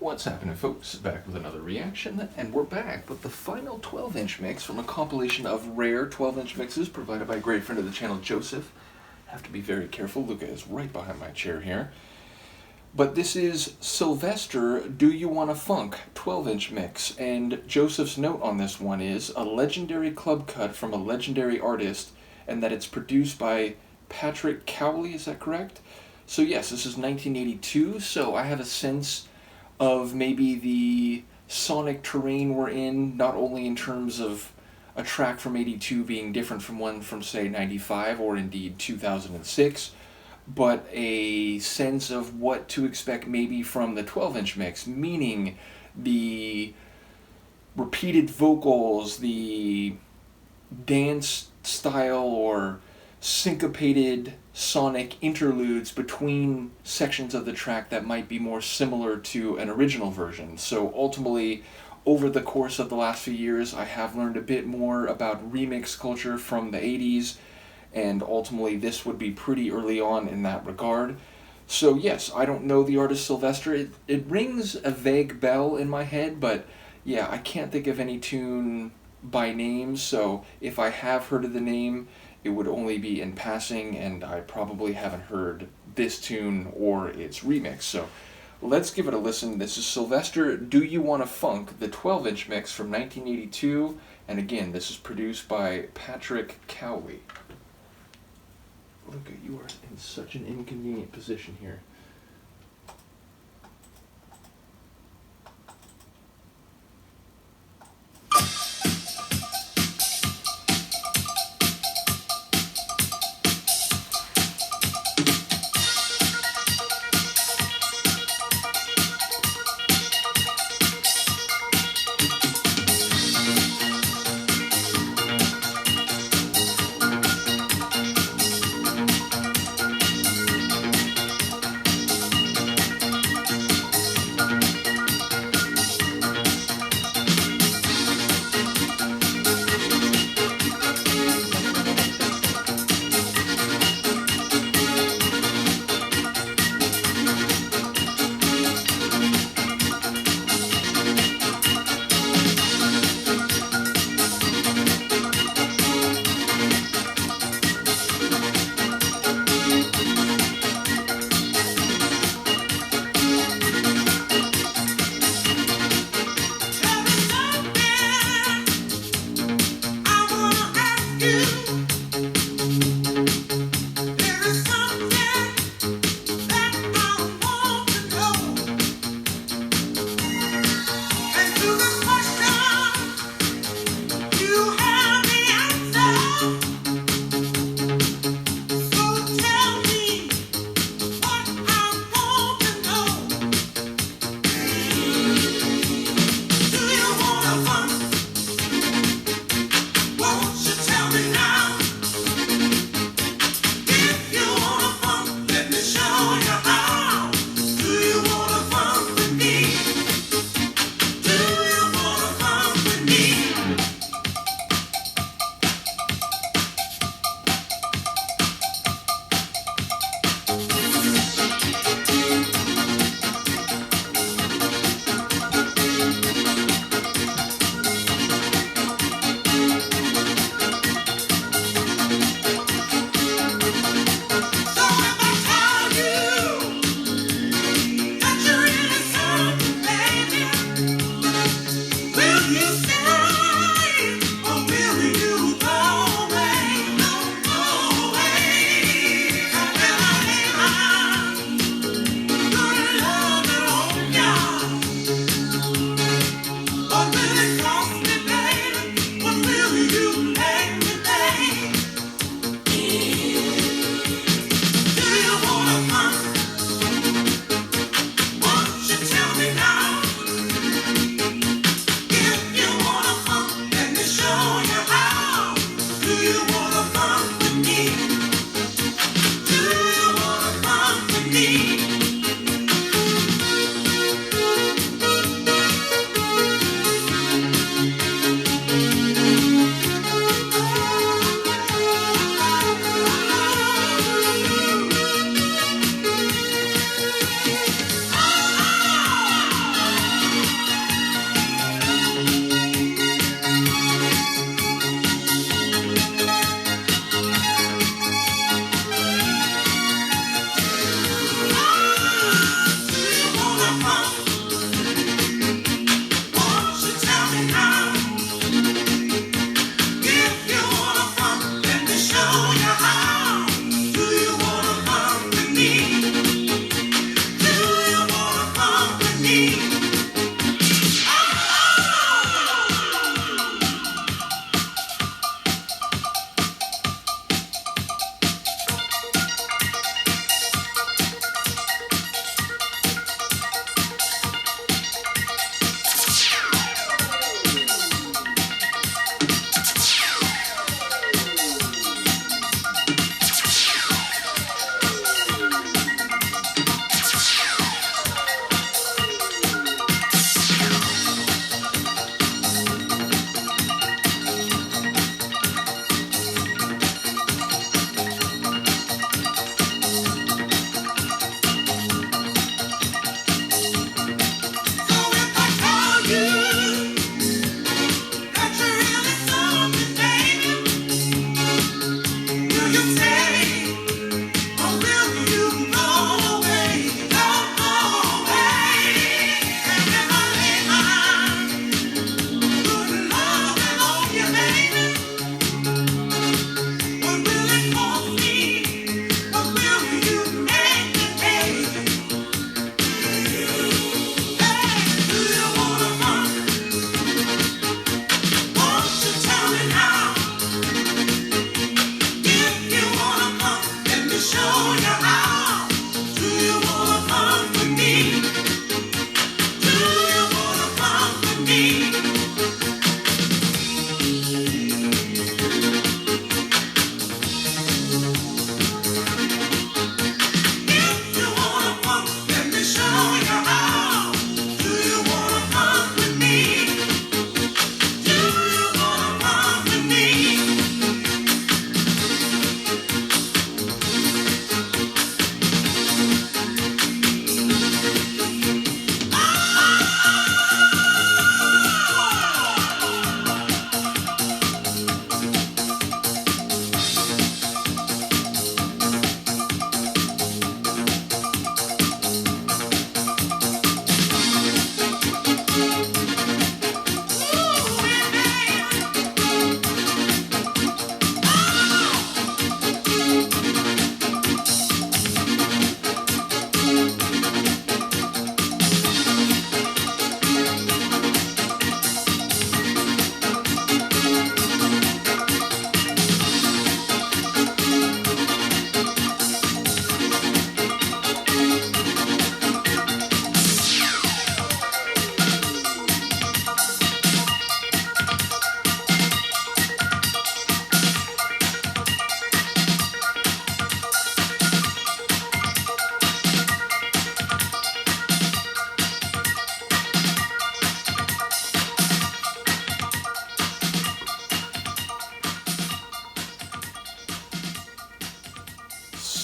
What's happening, folks? Back with another reaction, and we're back with the final 12-inch mix from a compilation of rare 12-inch mixes provided by a great friend of the channel, Joseph. Have to be very careful. Luca is right behind my chair here. But this is Sylvester, Do You Wanna Funk 12-inch mix, and Joseph's note on this one is a legendary club cut from a legendary artist, and that it's produced by Patrick Cowley, is that correct? So yes, this is 1982, so I have a sense of maybe the sonic terrain we're in, not only in terms of a track from 82 being different from one from, say, 95 or indeed 2006, but a sense of what to expect maybe from the 12-inch mix, meaning the repeated vocals, the dance style or syncopated sonic interludes between sections of the track that might be more similar to an original version. So ultimately, over the course of the last few years, I have learned a bit more about remix culture from the 80s, and ultimately this would be pretty early on in that regard. So yes, I don't know the artist Sylvester. It rings a vague bell in my head, but yeah, I can't think of any tune by name, so if I have heard of the name, it would only be in passing, and I probably haven't heard this tune or its remix. So let's give it a listen. This is Sylvester, Do You Wanna Funk, the 12-inch mix from 1982, and again, this is produced by Patrick Cowley. Look, you are in such an inconvenient position here.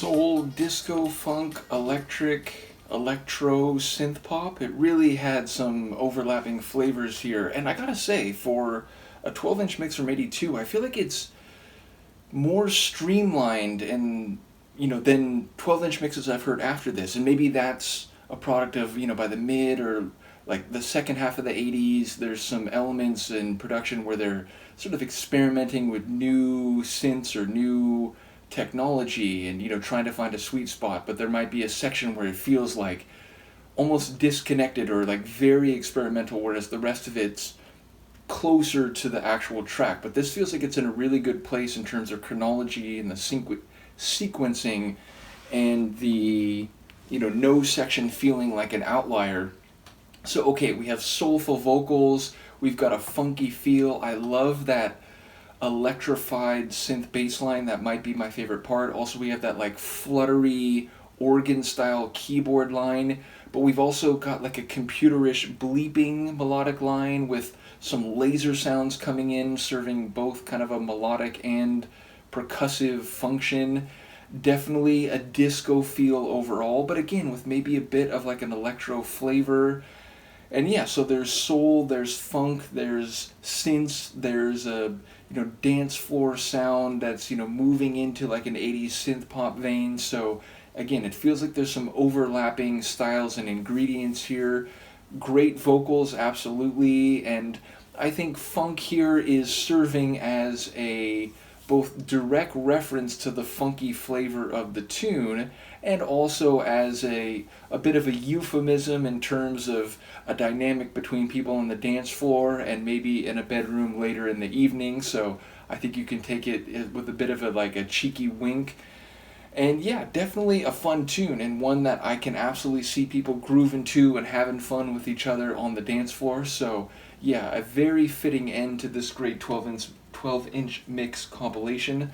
soul, disco, funk, electric, electro, synth pop. It really had some overlapping flavors here. And I gotta say, for a 12-inch mix from 82, I feel like it's more streamlined and than 12-inch mixes I've heard after this. And maybe that's a product of, by the mid or like the second half of the 80s, there's some elements in production where they're sort of experimenting with new synths or new technology and trying to find a sweet spot, but there might be a section where it feels like almost disconnected or like very experimental, whereas the rest of it's closer to the actual track. But this feels like it's in a really good place in terms of chronology and the sequencing and the no section feeling like an outlier. So okay, we have soulful vocals, we've got a funky feel. I love that electrified synth bass line. That might be my favorite part. Also, we have that like fluttery organ style keyboard line, but we've also got like a computerish bleeping melodic line with some laser sounds coming in, serving both kind of a melodic and percussive function. Definitely a disco feel overall, but again with maybe a bit of like an electro flavor. And yeah, so there's soul, there's funk, there's synths, there's a dance floor sound that's moving into like an 80s synth pop vein. So again, it feels like there's some overlapping styles and ingredients here. Great vocals, absolutely, and I think funk here is serving as a both direct reference to the funky flavor of the tune and also as a bit of a euphemism in terms of a dynamic between people on the dance floor and maybe in a bedroom later in the evening. So I think you can take it with a bit of a cheeky wink. And yeah, definitely a fun tune and one that I can absolutely see people grooving to and having fun with each other on the dance floor. So yeah, a very fitting end to this great 12-inch mix compilation.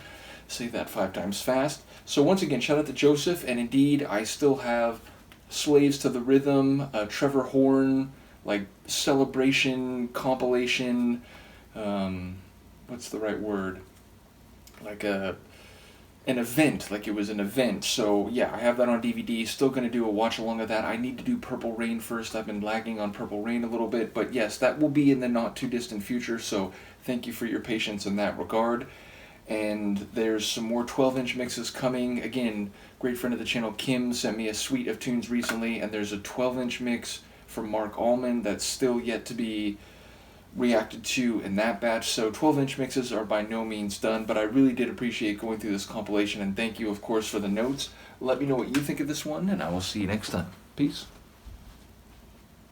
Say that 5 times fast. So once again, shout out to Joseph, and indeed I still have Slaves to the Rhythm, Trevor Horn, like celebration compilation, what's the right word? Like an event, like it was an event. So yeah, I have that on DVD. Still going to do a watch along of that. I need to do Purple Rain first. I've been lagging on Purple Rain a little bit, but yes, that will be in the not too distant future. So thank you for your patience in that regard. And there's some more 12-inch mixes coming. Again, great friend of the channel Kim sent me a suite of tunes recently, and there's a 12-inch mix from Mark Allman that's still yet to be reacted to in that batch. So 12-inch mixes are by no means done, but I really did appreciate going through this compilation, and thank you, of course, for the notes. Let me know what you think of this one, and I will see you next time. Peace.